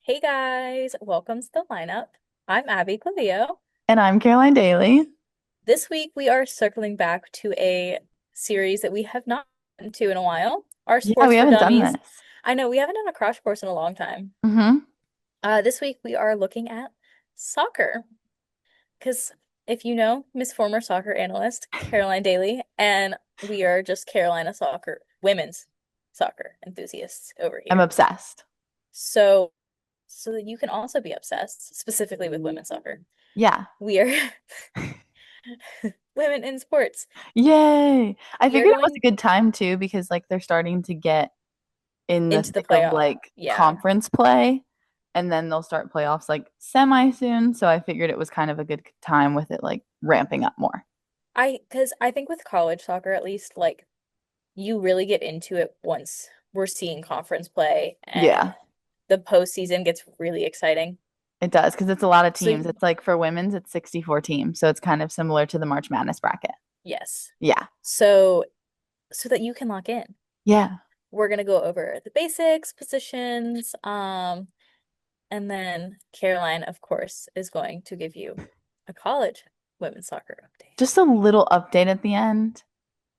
Hey guys, welcome to the lineup. I'm Abby Clavio. And I'm Caroline Daly. This week we are circling back to a series that we have not been to in a while, our Yeah, we Sports for haven't done Dummies. this. I know we haven't done a crash course in a long time. Hmm. This week we are looking at soccer because if you know, Miss former soccer analyst Caroline Daly, and we are just Carolina soccer, women's soccer enthusiasts over I'm here. obsessed. So, so that you can also be obsessed, specifically with women's soccer. Yeah. We are women in sports. Yay. I We are figured it was a going good time too because like they're starting to get in the into the thick of playoff. like Yeah. conference play and then they'll start playoffs like semi soon. So I figured it was kind of a good time with it like ramping up more. Because I think with college soccer, at least, like, you really get into it once we're seeing conference play and Yeah, the postseason gets really exciting. it does because it's a lot of So, teams. It's like for women's, it's 64 teams. So it's kind of similar to the March Madness bracket. yes. Yeah. So, so that you can lock in. Yeah. We're gonna go over the basics, positions, and then Caroline, of course, is going to give you a college women's soccer update. Just a little update at the end,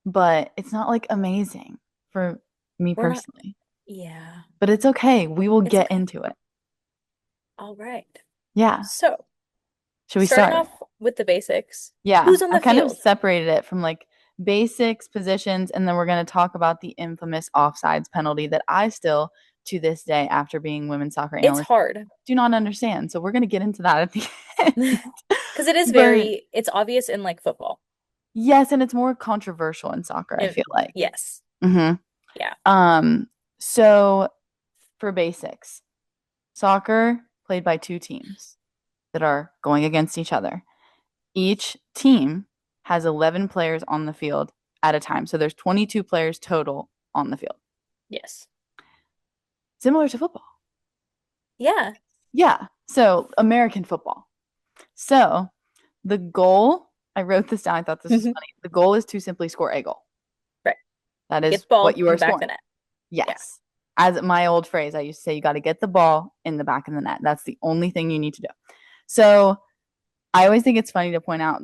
but it's not like amazing for me We're not, personally. yeah, But it's okay. We will it's get okay. into it. All right. Yeah. So, Should we starting start? off with the basics, Yeah. who's on I the kind of field? separated it from like basics, positions, and then we're going to talk about the infamous offsides penalty that I still, to this day, after being women's soccer It's analyst, hard do not understand. So we're going to get into that at the end. because it is But it's obvious in like football. yes, and it's more controversial in soccer, I And feel like. yes, Hmm. yeah. So for basics, soccer played by two teams that are going against each other. Each team has 11 players on the field at a time. So there's 22 players total on the field. Yes. Similar to football. Yeah. Yeah. So American football. So the goal, I wrote this down. I thought this was funny. The goal is to simply score a goal. Right. That Get is the what ball you in are the back of the scoring. net. Yeah. Yes. As my old phrase, I used to say, you got to get the ball in the back of the net. That's the only thing you need to do. So I always think it's funny to point out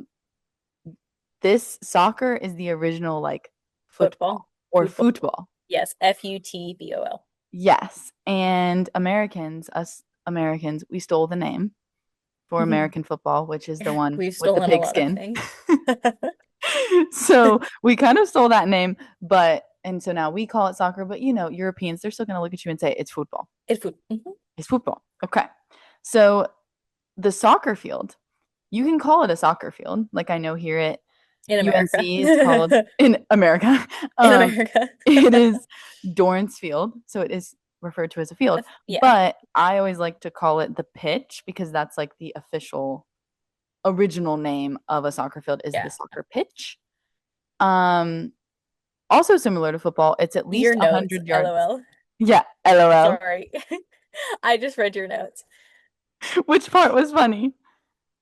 this soccer is the original like Football. football or Football. football. Yes. Futbol. Yes. And Americans, us Americans, we stole the name for American football, which is the one We've with the stolen a lot of pigskin. things. So we kind of stole that name, but and so now we call it soccer, but Europeans, they're still going to look at you and say it's football. It's food. Mhm. It's football. Okay. So the soccer field, you can call it a soccer field. Like I know here at In America. UNC, it's called in America. In Um, America. it is Dorrance Field, so it is referred to as a field. Yeah. But I always like to call it the pitch because that's like the official original name of a soccer field is the Yeah. soccer pitch. Um, Also similar to football, it's at Your least notes, 100 yards. LOL. Yeah, LOL. Sorry. I just read your notes. Which part was funny?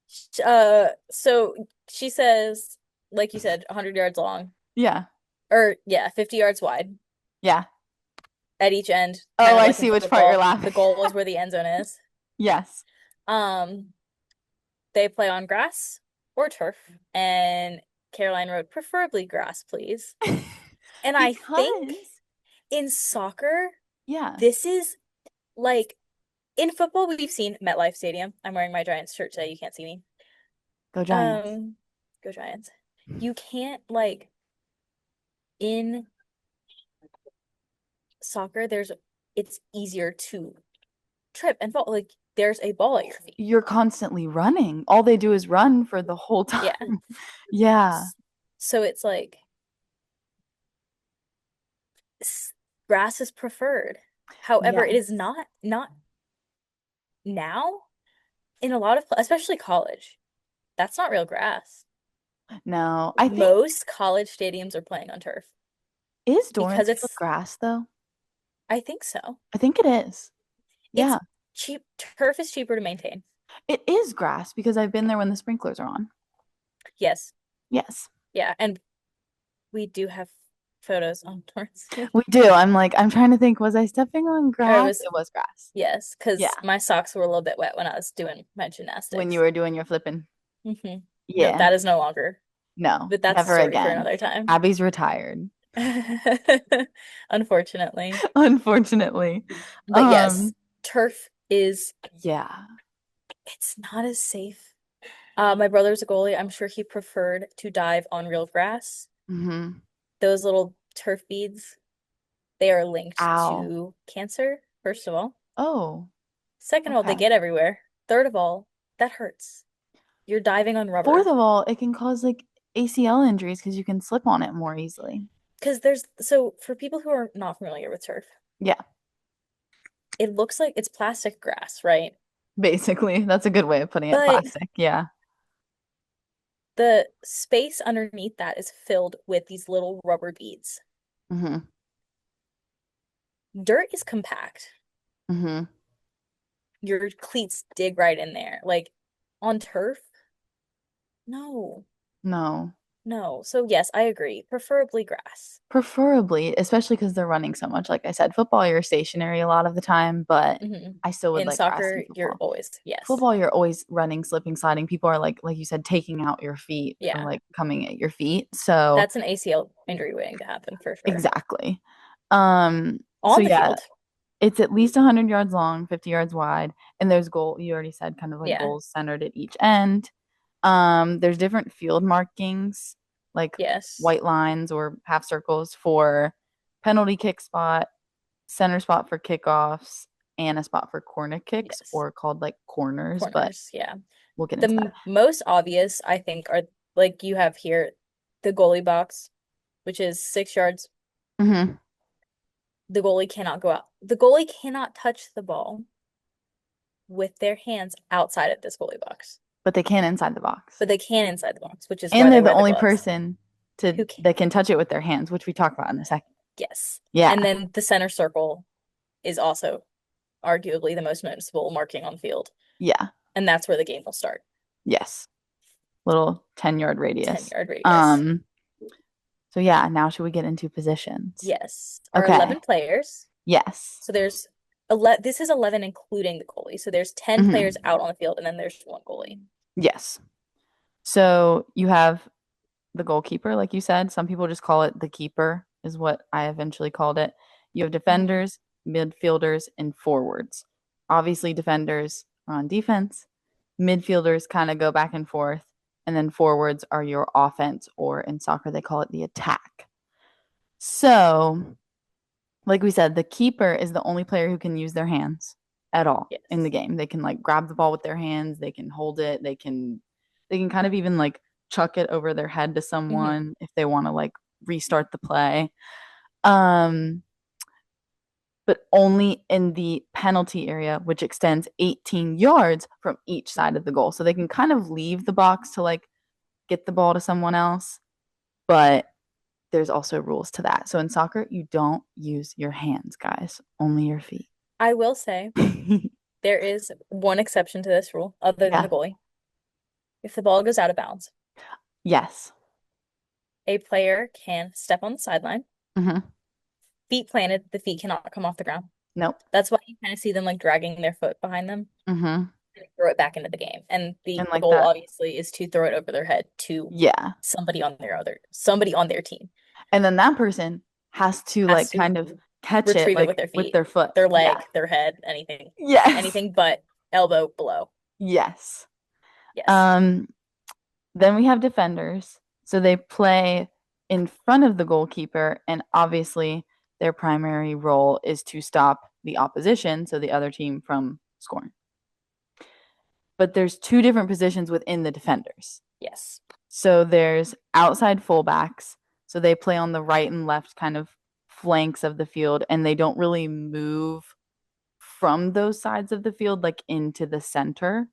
So she says, like you said, 100 yards long, Yeah, or yeah, 50 yards wide yeah. at each end, Oh, kind of I like in see which part you're football. The laughing. goal is where the end zone is. Yes. Um, they play on grass or turf, and Caroline wrote, preferably grass, please. And I think Because, in soccer, yeah, this is like in football, we've seen MetLife Stadium. I'm wearing my Giants shirt today. You can't see me. go Giants. Um, go Giants. You can't like in soccer, it's easier to trip and fall. Like there's a ball at your feet. You're constantly running. All they do is run for the whole time. Yeah. Yeah. So it's like grass is preferred. However, it is Yes. not now in a lot of especially college. That's not real grass. No, I think Most college stadiums are playing on turf is because Dorrance Field it's grass though? I think so. I think it is. It's Yeah. cheap. Turf is cheaper to maintain. It is grass because I've been there when the sprinklers are on. Yes. Yes. Yeah, and we do have photos on towards you. We do. I'm like, I'm trying to think, was I stepping on Or it grass? was It was grass. yes, Yeah. because my socks were a little bit wet when I was doing my When you gymnastics. were doing your flipping. Hmm. No, Yeah. that is no longer. No, But that's a never story for again. another time. Abby's retired, Unfortunately. unfortunately. But yes, Um, turf is yeah. it's not as safe. My brother's a goalie. I'm sure he preferred to dive on real grass. Hmm. Those little turf beads, they are linked Ow. to cancer, first of all. Oh, Second of all, they okay. get everywhere. Third of all, that hurts. You're diving on Fourth rubber. of all, it can cause like ACL injuries because you can slip on it more easily. Because there's so for people who are not familiar with turf, Yeah, it looks like it's plastic grass, right? basically. That's a good way of putting it. But Plastic. Yeah. the space underneath that is filled with these little rubber beads. Hmm. Dirt is compact. Hmm. Your cleats dig right in there. Like on turf, no, No. no. So yes, I agree. Preferably grass. Preferably, especially because they're running so much. Like I said, football, you're stationary a lot of the time, but Hmm. I still would In like grass in soccer, you're football. always, yes. Football, you're always running, slipping, sliding. People are like you said, taking out your feet or Yeah. like coming at your feet. So That's an ACL injury waiting to happen for sure. exactly. So On the yeah, field. it's at least 100 yards long, 50 yards wide, and there's goal. You already said kind of like Yeah. goals centered at each end. There's different field markings, like Yes. white lines or half circles for penalty kick spot, center spot for kickoffs, and a spot for corner kicks, Yes. or called like corners, but Corners. Yeah. we'll get The into that. most obvious, I think, are like you have here the goalie box, which is 6 yards. Hmm. The goalie cannot go out. The goalie cannot touch the ball with their hands outside of this goalie box, But they can inside the box. but they can inside the box, which is why And they they're the wear the only gloves. person to Who can? that can touch it with their hands, which we talk about in a second. Yes. Yeah. And then the center circle is also arguably the most noticeable marking on the field, Yeah. and that's where the game will start. Yes. Little 10-yard 10 radius. yard radius. Um, so yeah, now should we get into positions? Yes. Our Okay. 11 players. Yes. So there's 11, this is 11 including the goalie. So there's 10 players Hmm. out on the field and then there's one goalie. Yes. So you have the goalkeeper, like you said. Some people just call it the keeper, is what I eventually called it. You have Hmm. defenders, midfielders, and forwards. Obviously, defenders are on defense. Midfielders kind of go back and forth. And then forwards are your offense, or in soccer, they call it the attack. So, like we said, the keeper is the only player who can use their hands at all in the Yes. game. They can like grab the ball with their hands, they can hold it, they can kind of even like chuck it over their head to Hmm. someone if they want to like restart the play. Um but only in the penalty area, which extends 18 yards from each side of the goal. So they can kind of leave the box to like get the ball to someone else, but there's also rules to that. So in soccer, you don't use your hands, guys, only your feet. I will say there is one exception to this rule other than Yeah. the goalie. If the ball goes out of bounds, Yes. a player can step on the sideline, Hmm. feet planted, the feet cannot come off the ground. Nope. That's why you kind of see them like dragging their foot behind them Hmm. and throw it back into the game. And And the like goal that. obviously is to throw it over their head to Yeah. somebody on their team. And then that person has to Has like to kind of catch it retrieve it like with their with feet, their foot. their Yeah. leg, their head, anything. Yes. Anything but elbow below. Yes. Yes. Um, then we have defenders. So they play in front of the goalkeeper, and obviously their primary role is to stop the opposition, so the other team from scoring. But there's two different positions within the defenders. Yes. So there's outside fullbacks. So they play on the right and left kind of flanks of the field, and they don't really move from those sides of the field like into the center.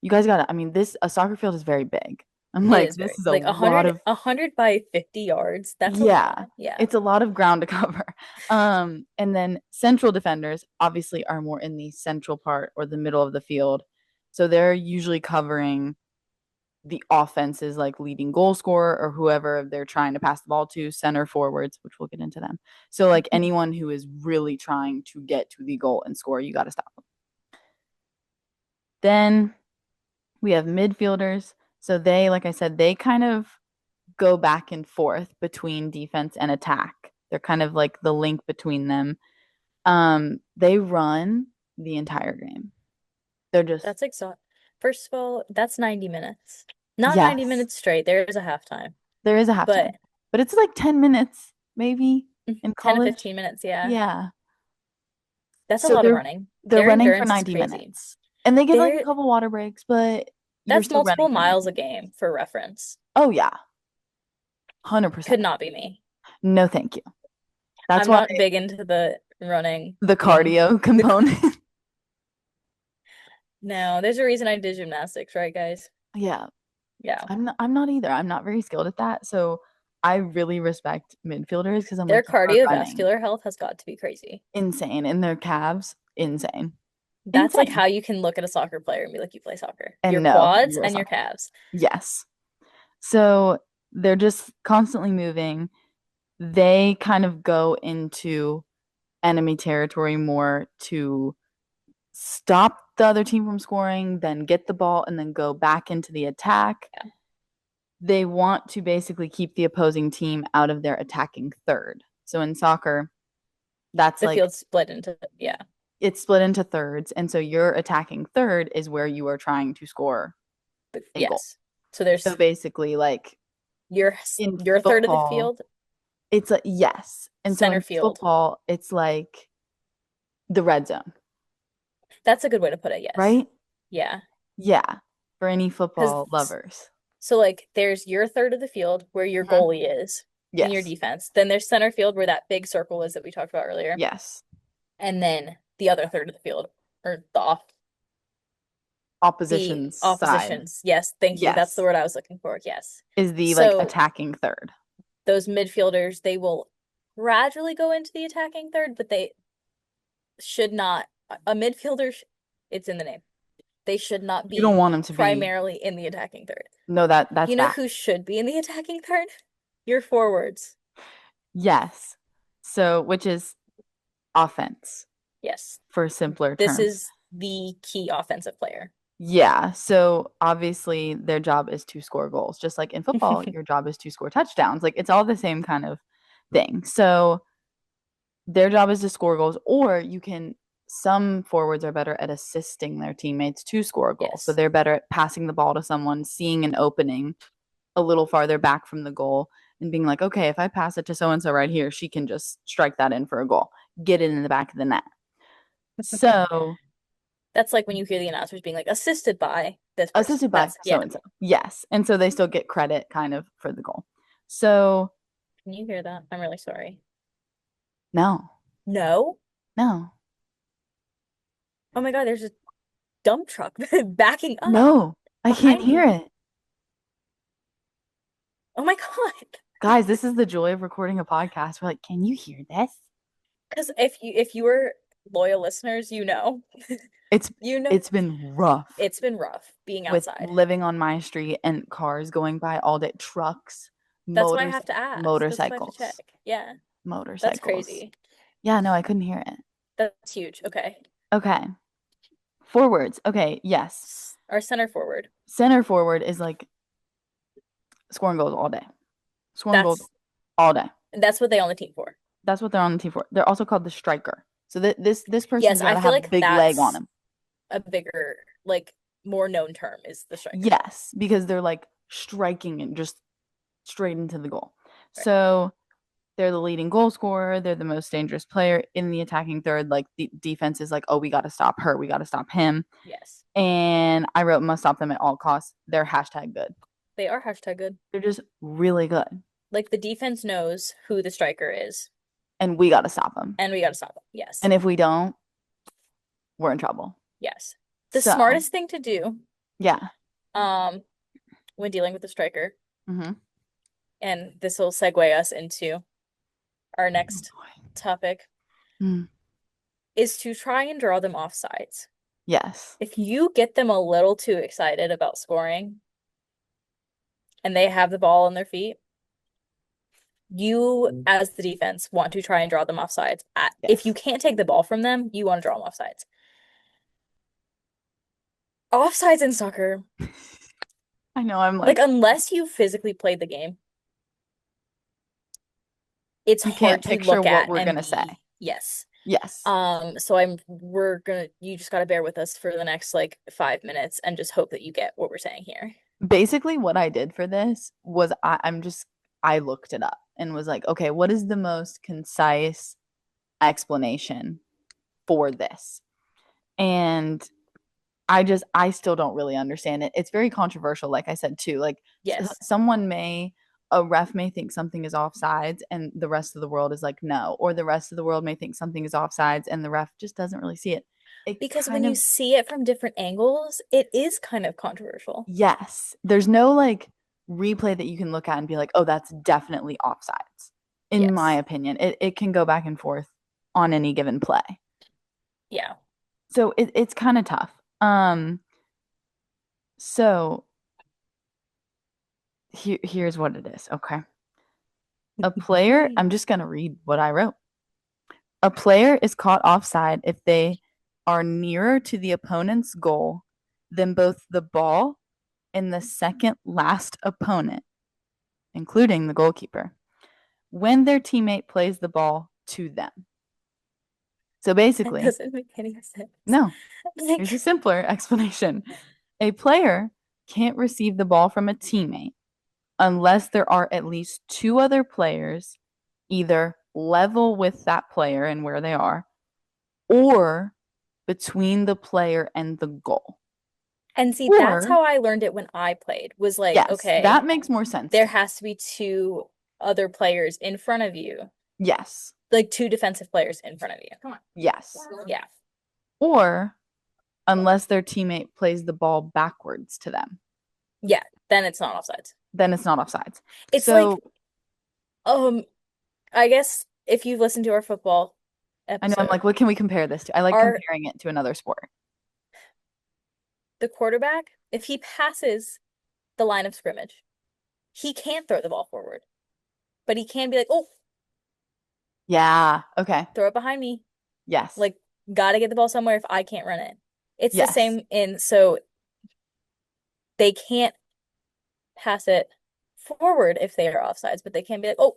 You guys got to, I mean, this, a soccer field is very big. I'm It like, is this very is a like lot of, 100 by 50 yards. That's a yeah, lot. Yeah. it's a lot of ground to cover. And then central defenders obviously are more in the central part or the middle of the field. So they're usually covering the offense is like leading goal scorer or whoever they're trying to pass the ball to, center forwards, which we'll get into them. So like anyone who is really trying to get to the goal and score, you got to stop them. Then we have midfielders. So they, like I said, they kind of go back and forth between defense and attack. They're kind of like the link between them. They run the entire game. They're just That's exhausting. First of all, that's 90 minutes. Not 90 yes, minutes straight. There is a halftime, there is a but halftime, but it's like 10 minutes maybe in 10 to college. 15 minutes, yeah. Yeah. That's a So lot of they're running. they're Their running for endurance is 90 crazy. minutes. And they get like a They're couple water breaks, but you're That's still running multiple for 90 miles a minutes. game for reference. Oh yeah, 100%. Could not be me. No, thank you. That's I'm why not big into the running the being cardio the component. no, there's a reason I did gymnastics, right, guys? Yeah, Yeah. I'm not either. I'm not very skilled at that. So I really respect midfielders because I'm Their like, you are running cardiovascular health has got to be crazy. insane and their calves insane. That's like Insane. how you can look at a soccer player and be like, you play soccer. Your And no, quads you're a and your soccer. calves. Yes. So they're just constantly moving. They kind of go into enemy territory more to stop the other team from scoring, then get the ball, and then go back into the attack. Yeah. They want to basically keep the opposing team out of their attacking third. So in soccer, that's The like field's split into, yeah. it's split into thirds. And so your attacking third is where you are trying to score But a goal. yes. So So there's basically, like your in your third of the football, field, it's like, yes. And so center in field. football, it's like the red zone, That's a good way to put it, yes. right? Yeah. Yeah. For any Because football lovers. so like there's your third of the field where your Mhm. goalie is in your Yes. defense. Then there's center field where that big circle is that we talked about earlier. Yes. And then the other third of the field or the Opposition's side. oppositions. Yes, thank you. That's the Yes. word I was looking for. Yes. Is the like So attacking third. those midfielders, they will gradually go into the attacking third, but they should not. A midfielder, it's in the name. They should not You don't be want them to be. primarily in the attacking third. No, that's You know bad. who should be in the attacking third? Your forwards. Yes. So, which is offense Yes. for simpler This terms. is the key offensive player. Yeah. So obviously their job is to score goals. Just like in football, your job is to score touchdowns. Like it's all the same kind of thing. So their job is to score goals, or you can some forwards are better at assisting their teammates to score a goal. So Yes. they're better at passing the ball to someone, seeing an opening a little farther back from the goal and being like, okay, if I pass it to so and so right here, she can just strike that in for a goal, get it in the back of the net. So That's like when you hear the announcers being like assisted by this person. assisted by That's so yeah. and so. Yes. And so they still get credit kind of for the goal. So Can you hear that? I'm really sorry. no, No? no, Oh my God, there's a dump truck backing up no, I can't behind hear me. it. Oh my God. Guys, this is the joy of recording a podcast. We're like, can you hear this? Because if you were loyal listeners, you know. It's You know it's been rough it's been rough being with outside. living on my street and cars going by all day, trucks, That's why I have to ask. That's why I have to motorcycles, check. Yeah, that's motorcycles. crazy. Yeah, no, I couldn't hear it. That's huge. Okay. Okay. Forwards. Okay, yes. Our center forward. Center forward is like scoring goals all day. Scoring goals That's all day. that's what they on the team for. That's what they're on the team for. They're also called the striker. So this person's Yes, got I to feel have a like big leg on that's him. a bigger, like more known term is the striker. Yes, because they're like striking it just straight into the goal. Right. So they're the leading goal scorer. They're the most dangerous player in the attacking third. Like the defense is like, oh, we got to stop her. We got to stop him. Yes. And I wrote must stop them at all costs. They're hashtag good. They are hashtag good. They're just really good. Like the defense knows who the striker is, And we got to stop them. and we got to stop them. Yes. And if we don't, we're in trouble. Yes. The So, smartest thing to do, yeah. um, when dealing with the striker, Mm-hmm. and this will segue us into our next topic, Mm. is to try and draw them off sides. Yes. If you get them a little too excited about scoring, and they have the ball on their feet, you as the defense want to try and draw them offsides. If you Yes. can't take the ball from them, you want to draw them offsides. Offsides in soccer, I know I'm like like, unless you physically played the game, it's you can't hard to picture look what at we're and gonna say. be yes. Yes. So we're gonna you just gotta bear with us for the next like 5 minutes and just hope that you get what we're saying here. Basically, what I did for this was I looked it up and was like, okay, what is the most concise explanation for this? And I still don't really understand it. It's very controversial, like I said too. Like Yes. someone may a ref may think something is offsides and the rest of the world is like no, or the rest of the world may think something is offsides and the ref just doesn't really see it. It Because when kind you of see it from different angles, it is kind of controversial. yes, there's no like replay that you can look at and be like, "Oh, that's definitely offsides." In my Yes. opinion, it can go back and forth on any given play. Yeah. So it's kind of tough. So here's what it is. Okay. A player, I'm just going to read what I wrote. A player is caught offside if they are nearer to the opponent's goal than both the ball and the second last opponent, including the goalkeeper, when their teammate plays the ball to them. So That basically, doesn't make any sense. no, here's a Like, simpler explanation. A player can't receive the ball from a teammate unless there are at least two other players either level with that player and where they are or between the player and the goal. and see, that's Or, how I learned it when I played, was like, yes, okay, that makes more sense there to me. has to be two other players in front of you, Yes, like two defensive players in front of you. Come on. yes. Yeah. Or unless their teammate plays the ball backwards to them, Yeah. Then it's not offsides. then it's not offsides. It's like, So um, I guess if you've listened to our football I know I'm episode, like, what can we compare this to? I like our comparing it to another sport. the quarterback, if he passes the line of scrimmage, he can't throw the ball forward, but he can be like, oh, Yeah. Okay. throw it behind me. Yes. Like, gotta get the ball somewhere if I can't run it. It's the Yes. same in, so they can't pass it forward if they are offsides, but they can be like, oh,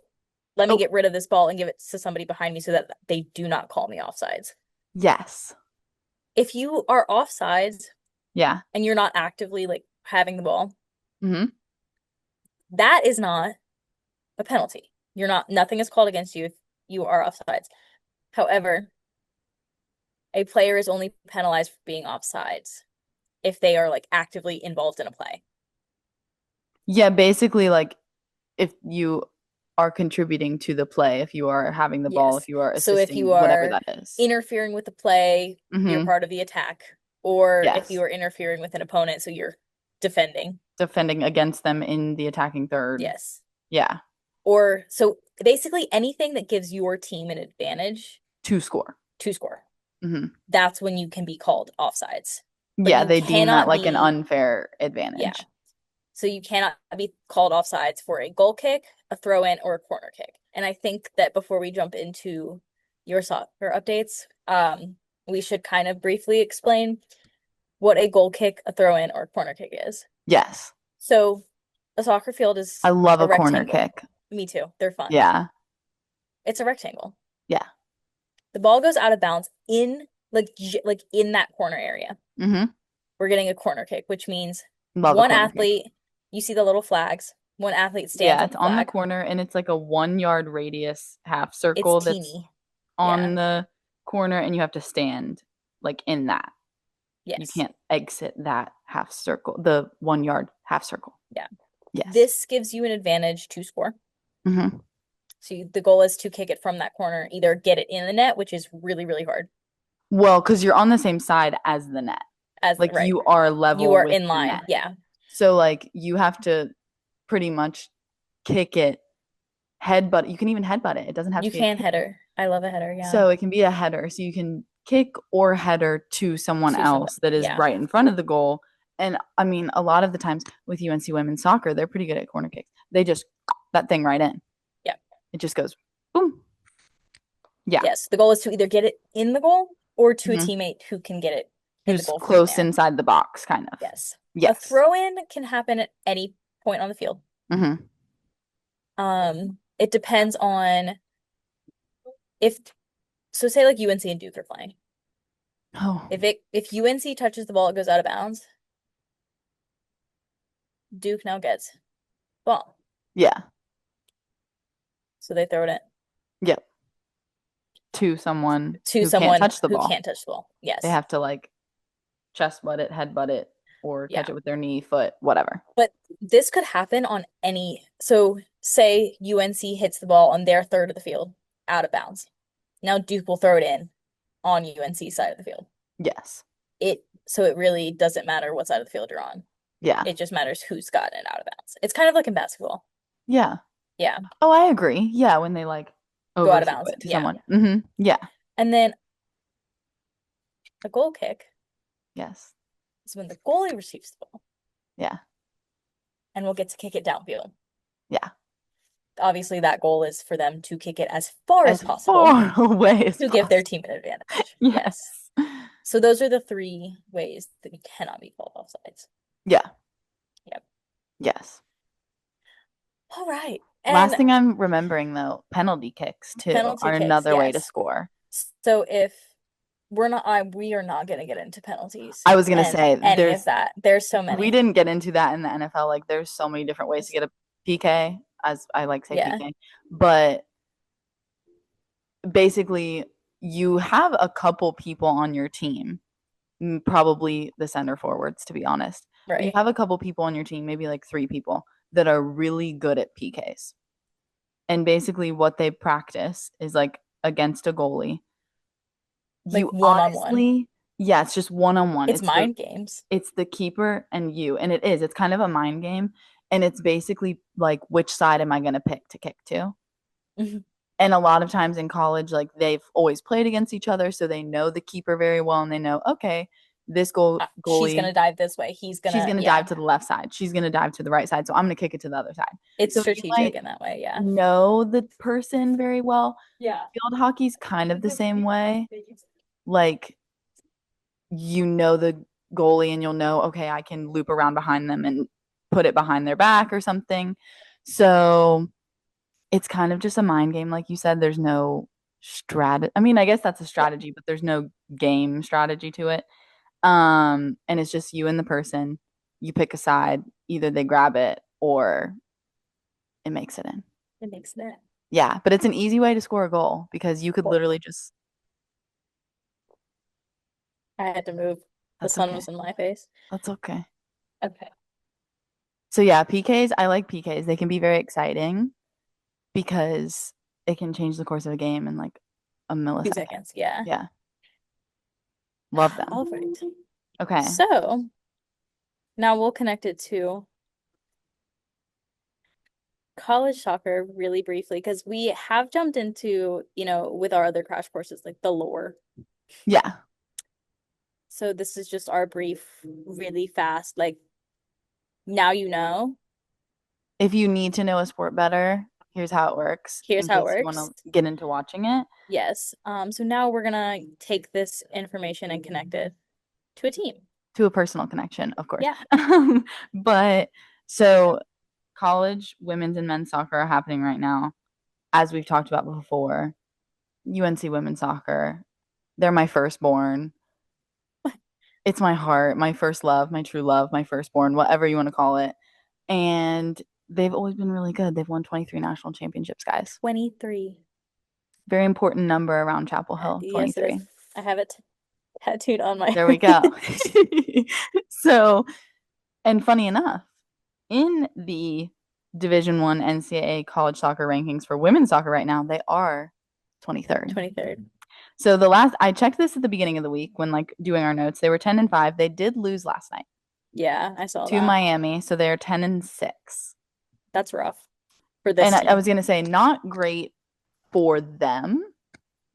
let me Oh, get rid of this ball and give it to somebody behind me so that they do not call me offsides. yes. If you are offsides Yeah. and you're not actively like having the ball, Hmm. that is not a penalty. You're not, nothing is called against you if you are offsides. However, a player is only penalized for being offsides if they are like actively involved in a play. Yeah, basically like if you are contributing to the play, if you are having the ball, if Yes. you are So if you assisting, whatever are that is. interfering with the play, you're Hmm. part of the attack. Or if you Yes. are interfering with an opponent, so you're defending. Defending against them in the attacking third. Yes. Yeah. Or so basically anything that gives your team an advantage To score. to score. Hmm. That's when you can be called offsides. But Yeah, you they deem that cannot like an be, unfair yeah. advantage. So you cannot be called offsides for a goal kick, a throw in, or a corner kick. And I think that before we jump into your soccer updates, we should kind of briefly explain what a goal kick, a throw in, or a corner kick is. Yes. So a soccer field I is love a a corner rectangle. kick. Me too. They're fun. Yeah. It's a rectangle. Yeah. The ball goes out of bounds in like in that corner area. Hmm. We're getting a corner kick, which means Love a one corner kick. athlete, you see the little flags, one athlete stands Yeah, on it's the on the flag. corner and it's like a 1 yard radius half It's circle that's teeny. Yeah. on the corner and you have to stand like in that. You Yes. can't exit that half circle, the 1 yard half circle. Yeah. Yes. This gives you an advantage to score. Hmm. So the goal is to kick it from that corner, either get it in the net, which is really, really hard. Well, because you're on the same side as the net. As Like right. you are You level are with in the line. net. Yeah. So like you have to pretty much kick it, headbutt. You can even headbutt it. It doesn't have You to be a can kick. header. I love a header, yeah. So it can be a header. So you can kick or header to someone To someone. else that is Yeah. right in front of the goal. And I mean, a lot of the times with UNC women's soccer, they're pretty good at corner kicks. They just that thing right in. Yeah. It just goes boom. Yeah. Yes. The goal is to either get it in the goal or to a Mhm. teammate who can get it in the Who's goal from close there. inside the box, kind of. Yes. A Yes. throw in can happen at any point on the field. Hmm. It depends on if so say like UNC and Duke are playing. Oh, If UNC touches the ball, it goes out of bounds. Duke now gets ball. yeah. So they throw it in Yep. To someone to who can't someone touch the who ball. can't touch the ball. They Yes. have to like chest butt it, head butt it, or catch Yeah. it with their knee, foot, whatever. But this could happen on any. So say UNC hits the ball on their third of the field out of bounds. Now Duke will throw it in on UNC side of the field. Yes. So it really doesn't matter what side of the field you're on. Yeah. It just matters who's gotten it out of bounds. It's kind of like in basketball. Yeah. Yeah. Oh, I agree. Yeah, when they like Go out of overthrow bounds. it to Yeah. someone. Hmm. Yeah. And then a goal kick Yes. is when the goalie receives the ball Yeah. and will get to kick it downfield. Yeah. Obviously, that goal is for them to kick it as far as As possible far away as to give their possible. team an advantage. Yes. Yes. So those are the three ways that you cannot be called offsides. Yeah. Yep. Yes. All right. Last And thing I'm remembering though, penalty kicks too penalty are kicks, another way to yes. score. So if we are not going to get into penalties I was gonna and say any of there's that. There's so we many. didn't get into that in the NFL. Like there's so many different ways to get a PK, as I like to say Yeah. PK. But basically you have a couple people on your team, probably the center forwards to be honest. But you Right. have a couple people on your team, maybe like three people that are really good at PKs. And basically what they practice is like against a goalie. Like You one on one. honestly, yeah, it's just one on one. It's mind games. It's the keeper and you. And it's kind of a mind game. And it's basically like which side am I gonna pick to kick to? Mhm. And a lot of times in college, like they've always played against each other, so they know the keeper very well and they know, okay, this She's goalie, gonna dive this way. He's she's gonna, gonna dive yeah. to the left side. She's gonna dive to the right side. So I'm gonna kick it to the other side. It's So you strategic might in that way, yeah. know the person very well. Yeah. Field hockey's kind of the same way. Like you know the goalie and you'll know, okay, I can loop around behind them and put it behind their back or something. So it's kind of just a mind game, like you said. There's no strategy. I mean, I guess that's a Yeah. strategy, but there's no game strategy to it. And it's just you and the person. You pick a side, either they grab it or it makes it in. It makes that. Yeah, but it's an easy way to score a goal because you could Cool. literally just I had to move. The that's sun okay. was in my face. That's okay. Okay. So yeah, PKs, I like PKs. They can be very exciting because it can change the course of a game in like a Two millisecond. seconds, yeah. Yeah, love them. All right. Okay. So now we'll connect it to college soccer really briefly because we have jumped into, with our other crash courses, like the lore. Yeah. So this is just our brief, really fast, like now you know. If you need to know a sport better, here's how it works Here's in how it case you want works. to get into watching it Yes. So now we're gonna take this information and connect it to a team. to a personal connection, of course. Yeah. But so college women's and men's soccer are happening right now. As we've talked about before, UNC women's soccer, they're my firstborn. It's my heart, my first love, my true love, my firstborn, whatever you want to call it. And they've always been really good. They've won 23 national championships, guys. 23. Very important number around Chapel Hill, Yes, it is. 23. I have it tattooed on my There we go. So, and funny enough, in the Division One NCAA college soccer rankings for women's soccer right now, they are 23rd. 23rd. So the last I checked this at the beginning of the week when like doing our notes, they were 10-5. They did lose last night Yeah, I saw to that. Miami, so they're 10-6. That's rough for And this I team. was gonna say not great for them.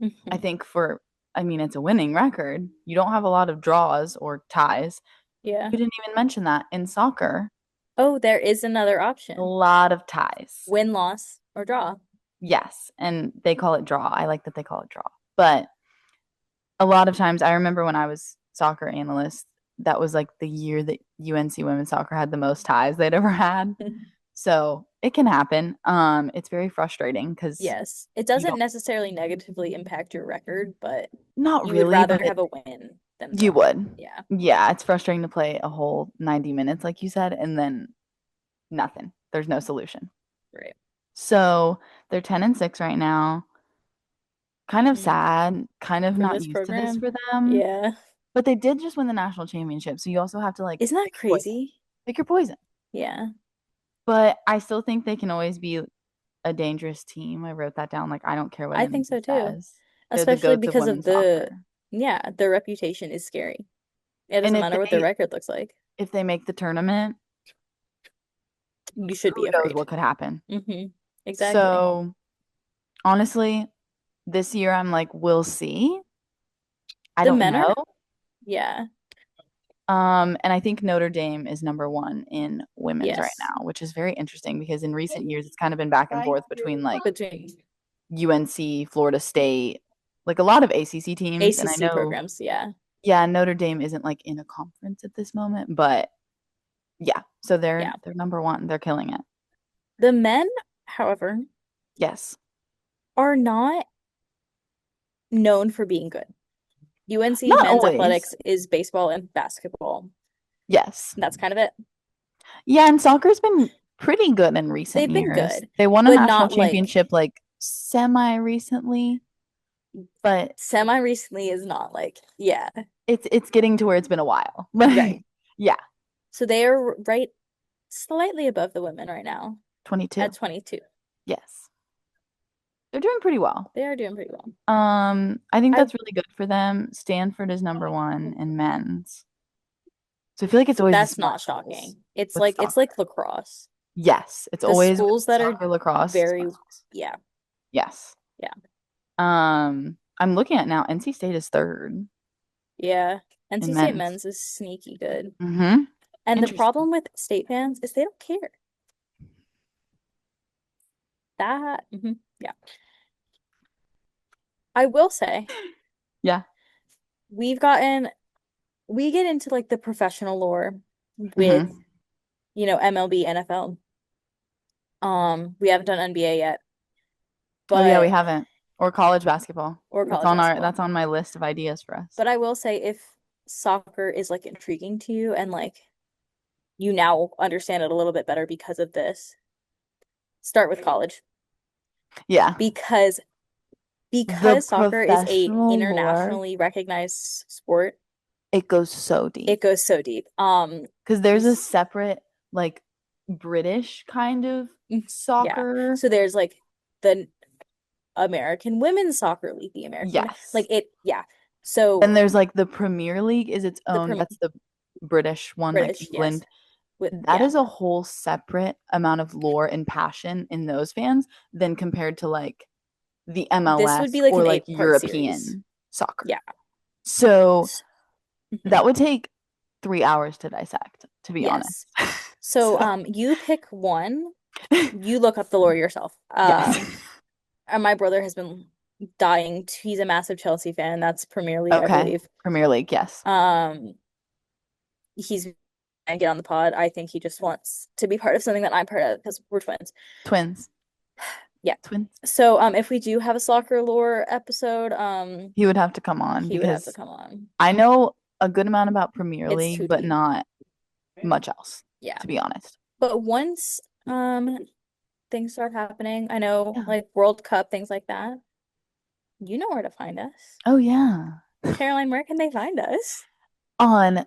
I Mhm. think I mean, it's a winning record. You don't have a lot of draws or ties. Yeah. We didn't even mention that in soccer, Oh, there is another a option. lot of ties. Win, loss, or draw. Yes, and they call it draw. I like that they call it draw. But a lot of times, I remember when I was soccer analyst, that was like the year that UNC women's soccer had the most ties they'd ever had. So it can happen. It's very frustrating because Yes. It you doesn't don't, necessarily negatively impact your record, but not you would really, rather but have a win than a you draw. would. Yeah. Yeah, it's frustrating to play a whole 90 minutes, like you said, and then nothing. There's no solution. Right. So they're 10-6 right now. Kind of Mm. sad, kind of For not this used to this program. for them. Yeah. But they did just win the national championship, so you also have to like Isn't that pick your poison. crazy? Pick your poison. Yeah. But I still think they can always be a dangerous team. I wrote that down. Like, I don't care what I think anybody so too. says. They're the Especially goats of because of women's soccer. their reputation is scary. It And doesn't matter what their record looks like. if they make the tournament, You should who be knows afraid. what could happen. Mm-hmm. Exactly. So honestly, this year I'm like, we'll see. I The don't men are, know. yeah. And I think Notre Dame is number one in women's right Yes. now, which is very interesting because in recent years it's kind of been back and forth between like Between UNC, Florida State, like a lot of ACC teams. And I ACC know, programs, yeah. yeah, Notre Dame isn't like in a conference at this moment, but yeah, so they're Yeah. they're number one. They're killing it. The men, however, Yes, are not known for being good. UNC not men's always. athletics is baseball and basketball. Yes, That's kind of it. yeah, and soccer's been pretty good in recent They've been years. good, They won a but national not like championship like semi recently, but semi recently is not like, yeah, it's getting to where it's been a while. right. Like, yeah, So they are right slightly above the women right now 22. at 22. Yes. They're doing pretty well. They are doing pretty well. I think I that's really good for them. Stanford is number one in men's. So I feel like it's always the That's smart not schools shocking. with It's soccer. like lacrosse. Yes, it's The always with schools that are soccer, lacrosse, very, smart schools. yeah, Yes. yeah, I'm looking at now. NC State is third yeah. in NC State men's. men's is sneaky good. Mm-hmm. And the Interesting. problem with state fans is they don't care. Yeah. I will say Yeah. we've gotten we get into like the professional lore with, Mm-hmm. MLB, NFL. We haven't done NBA yet, Oh yeah, we but haven't. Or college basketball. or That's college on our basketball. that's on my list of ideas for us. But I will say if soccer is like intriguing to you and like you now understand it a little bit better because of this, start with college Yeah. because The soccer is a professional lore, internationally recognized sport. it goes so deep. It goes so deep. Because there's a separate, like, British kind of Yeah. soccer. So there's like the American Women's Soccer League, the American like Yes. it, yeah. So Then there's like the Premier League is its the own. That's the British one, like British, yes, England. with That yeah. is a whole separate amount of lore and passion in those fans than compared to like the This would MLS be like or an like 8-part series. European soccer. Yeah. So S- that mhm. would take 3 hours to dissect, to be honest. Yes. So So you pick one, you look up the lore yourself. yes. And my brother has been dying he's a massive Chelsea fan. That's Premier League, I Okay. believe. Premier League, yes. Um he's gonna get on the pod. I think he just wants to be part of something that I'm part of because we're twins. Twins. Yeah. Twins. So if we do have a soccer lore episode, He would have to come on he would have to because come on. I know a good amount about Premier It's too League, but deep. not much else, Yeah. to be honest. But once things start happening, I know Yeah. like World Cup, things like that, you know where to find us. Oh, yeah. Caroline, where can they find us? On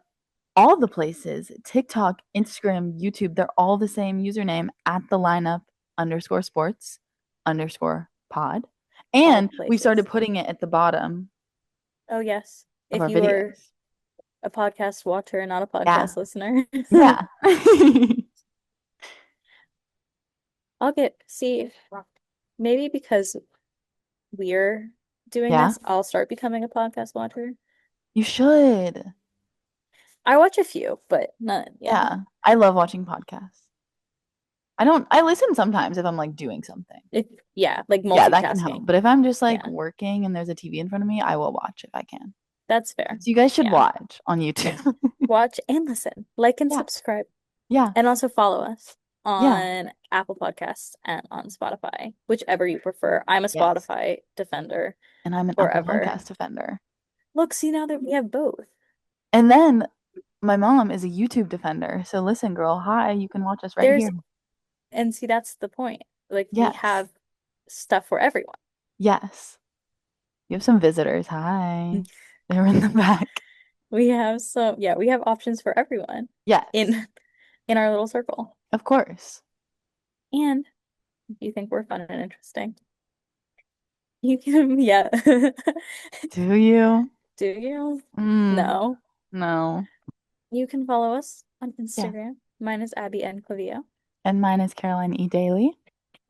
all the places, TikTok, Instagram, YouTube, they're all the same username at the lineup underscore sports underscore pod. All And the we started places. putting it at the bottom Oh, yes. of If our you are videos. a podcast watcher and not a Yeah. podcast listener. Yeah. See, maybe because we're doing Yeah. this, I'll start becoming a podcast watcher. You should. I watch a few, but not, yeah. Yeah. I love watching podcasts. I listen sometimes if I'm like doing something. If, yeah, like Yeah, that can help. multitasking. But if I'm just like Yeah, working and there's a TV in front of me, I will watch if I can. that's fair. So you guys should Yeah. watch on YouTube. Watch and listen, like and Yeah. subscribe, Yeah. and also follow us Yeah. on Apple Podcasts and on Spotify, whichever you prefer. I'm a Yes. Spotify defender And I'm an Apple forever. Podcast defender. Look, see now that we have both. And then my mom is a YouTube defender. So listen, girl, hi, you can watch us right There's, here. and see, that's the point. Like we Yes. have stuff for everyone. Yes. You have some visitors. Hi. They're in the back. We have so, yeah, we have options for everyone Yes. in in our little circle. Of course. And if you think we're fun and interesting, you can, yeah. Do you? Do you? Mm, No. no. You can follow us on Yeah. Instagram. Mine is Abby N. Clavio. And mine is Caroline E. Daly.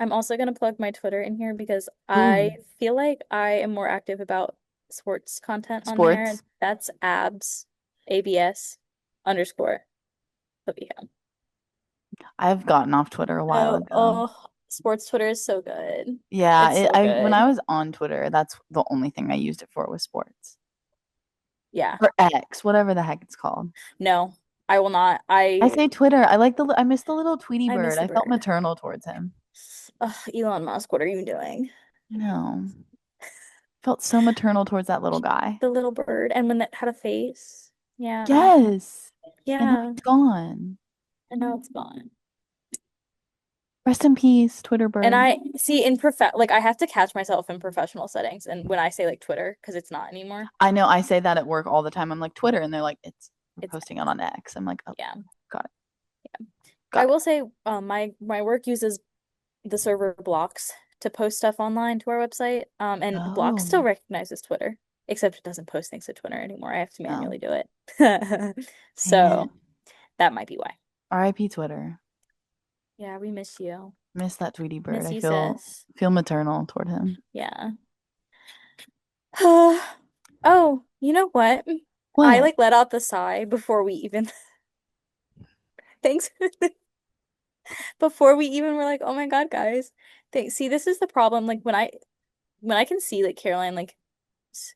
I'm also going to plug my Twitter in here because I Ooh. feel like I am more active about sports content on there. Sports. That's ABS underscore Clavio. I've gotten off Twitter a while Oh, ago. oh, sports Twitter is so good. Yeah, It's so I when good. I was on Twitter, that's the only thing I used it for was sports. Yeah. Or X, whatever the heck it's called. No, I will not. I say Twitter. I miss the little Tweety I miss bird. the I felt bird. maternal towards him. Ugh, Elon Musk, what are you doing? No. Felt so maternal towards that little guy. The little bird, and when that had a face. Yeah. Yes. And now Yeah. he's gone. And now it's gone. Rest in peace, Twitter And bird. I see in like I have to catch myself in professional settings and when I say like Twitter because it's not anymore. I know I say that at work all the time. I'm like, Twitter, and they're like, it's we're It's posting it on X. I'm like, oh, yeah. got it. I Got it. will say my work uses the server blocks to post stuff online to our website. And Block still Oh, recognizes Twitter, except it doesn't post things to Twitter anymore. I have to no. manually do it. Dang it. So that might be why. RIP Twitter. Yeah, we miss you. Miss that Tweety bird. Miss I you, feel sis. feel maternal toward him. Yeah. Oh, you know what? I What? like let out the sigh before we even thanks before we even were like, "Oh my God, guys." See, this is the problem. Like when I can see like Caroline like s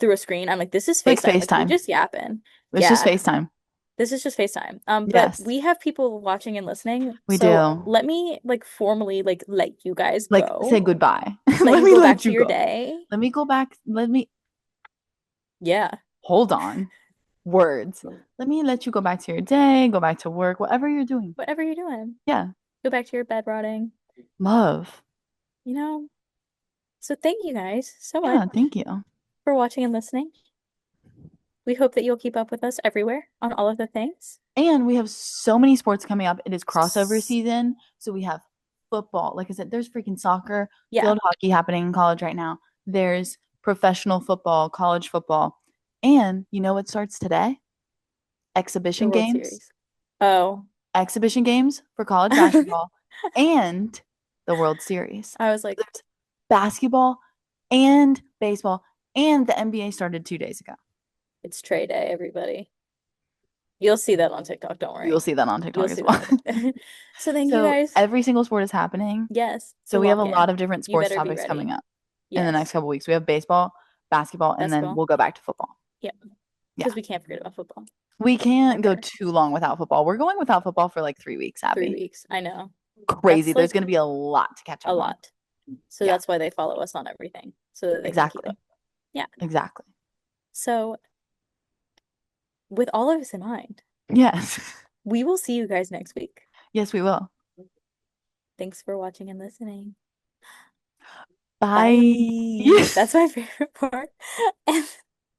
through a screen, I'm like, "This is Like FaceTime. Like we FaceTime. just yapping." It's just Yeah, FaceTime. this is just FaceTime. But Yes, we have people watching and listening. we So do. let me like formally like let you guys Like say go. goodbye. Let Let you me go back let to you your go. day. Let me go back. Let me Yeah, hold on. Words. Let me let you go back to your day, go back to work, whatever you're doing. whatever you're doing. Yeah. Go back to your bed rotting. Love. You know? So thank you guys so much Yeah, thank you. for watching and listening. We hope that you'll keep up with us everywhere on all of the things. And we have so many sports coming up. It is crossover S- season. So we have football. Like I said, there's freaking soccer, Yeah, field hockey happening in college right now. There's professional football, college football. And you know what starts today? the Exhibition World games. Series. Oh, Exhibition games for college I basketball and the World Series. was So like, there's basketball and baseball, and the NBA started 2 days ago. it's Trey Day, everybody. You'll see that on TikTok, don't You'll worry. see that on You'll TikTok as see that well. on TikTok. So thank you So guys. every single sport is happening. Yes, So so we have a lock lot in. of different You sports better be topics coming ready. up in the next Yes, couple weeks. We have baseball, basketball, and then basketball. we'll go back to football. Yep, Yeah. because we can't forget about football We can't go ever. too long without football. We're going without football for like 3 weeks, Three Abby. weeks. I know. Crazy. That's There's like going to be a lot to catch a up on. lot. So Yeah, that's why they follow us on everything, so that they can keep exactly. up. Yeah. Exactly. So with all of this in mind, Yes. we will see you guys next week. Yes, we will. Thanks for watching and listening. Bye. Bye. That's my favorite part. And